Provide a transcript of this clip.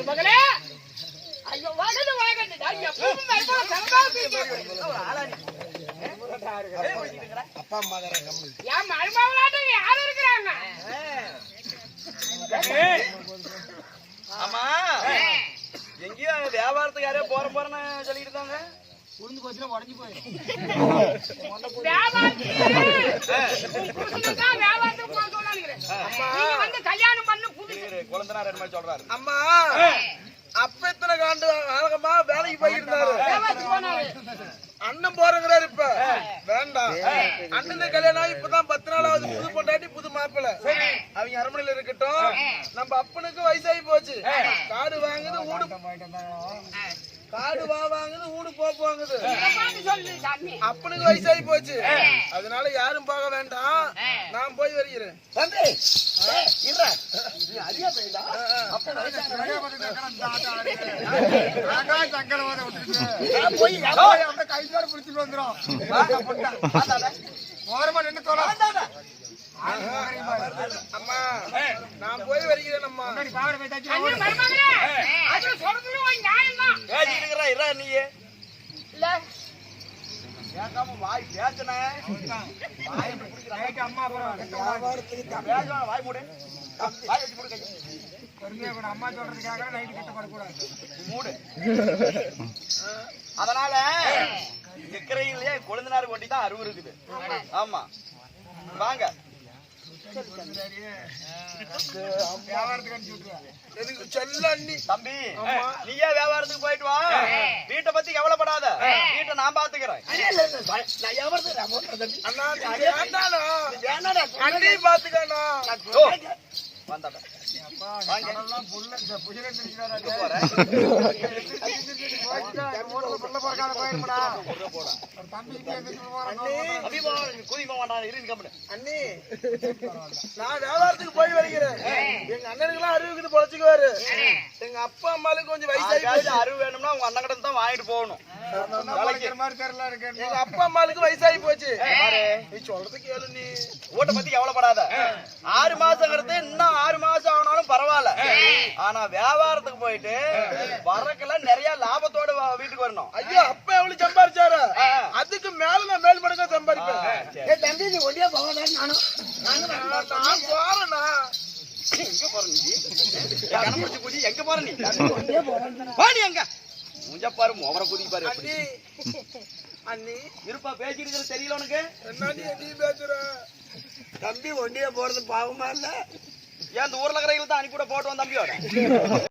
மகளே ஐயோ வாகன வாகன எப்பவும் மைபோல சரதாசி ஆளானி அப்பா அம்மா தான் ஏன் மருமகளாட்ட யார் இருக்கறாங்க ஆமா எங்கேயோ வியாபாரத்துக்கு யாரோ போறேன்னு சொல்லிட்டு இருந்தாங்க. உளுந்து போச்சுல உடஞ்சி போயிடும். வியாபாரத்துக்கு போக சொன்னாங்க. நீங்க வந்து கல்யாணம் பண்ணு புதுசு குழந்தைனார் என்ன சொல்றாரு? அம்மா அப்ப எத்தனை காலமா வேலைக்கு போயிருந்தாரு. அண்ணன் போறங்கிறாரு இப்ப வேண்டாம். அண்ணன் கல்யாணம் ஆகி இப்பதான் 10 நாள் ஆகுது. புது பொண்டாட்டி புது மாப்பிள்ள அவங்க அரண்மனையில இருக்கட்டும். நம்ம அப்பனுக்கு வயசாகி போச்சு. காடு வாங்குது ஊடு வாங்குது ஊடு போவாங்குது. அப்பனுக்கு வயசாகி போச்சு. அதனால யாரும் போக வேண்டாம். நான் போய் வருகிறேன். அம்மா நான் போய் வருகிறேன். அம்மா நீயே வாய் பேசன அம்மா வாய் மூடு வாய் வச்சு மூடு அம்மா சொல்றதுக்காக நைட்டு கட்டப்படக்கூடாது மூடு. அதனால இக்கரையிலேயே கொழுந்தனார் கொண்டி தான் அருவு இருக்குது. ஆமா வாங்க தம்பி, நீயே வியாபாரத்துக்கு போயிட்டு வா. வீட்டை பத்தி கவலைப்படாத, வீட்டை நான் பாத்துக்கிறேன். நான் வியாபாரத்துக்கு போய் வருகிறேன். எங்க அண்ணனுக்கு அறிவுக்கு பொழைச்சுக்குவாரு. எங்க அப்பா அம்மாளுக்கு கொஞ்சம் வயசாகி அறிவு வேணும்னா உங்க அண்ணன் கிட்ட தான் வாங்கிட்டு போகணும். எங்க அப்பா அம்மாளுக்கு வயசாகி போச்சு. நீ சொல்றது கேளு. நீ ஓட்ட பத்தி கவலைப்படாத. 6 மாசங்கிறது இன்னும் 6 மாசம் ஆனாலும் பரவாயில்ல. ஆனா வியாபாரத்துக்கு போயிட்டு வரக்கல நிறைய லாபத்தோட வீட்டுக்கு வரணும். ஐயோ அப்ப எவ்வளவு சம்பாதிச்சாரு, அதுக்கு மேல நான் மேல் மடங்கா சம்பாதிப்பேன். தம்பி நீ ஒண்டியா போவானே. நான் போறேன்னா எங்க போற நீ? எங்க போற நீ? பாடி எங்க முஞ்சப்பாரு மோவர குதி பாரு. அண்ணி இருப்பா பேசிருக்கிறது தெரியல உனக்கு? என்ன நீ பேசுற? தம்பி ஒண்டியா போறது பாவமா இல்ல? ஏன் இந்த ஊர்ல இருக்கிறவங்க தான் அனுப்பி கூட போட்டு வந்த தம்பியோட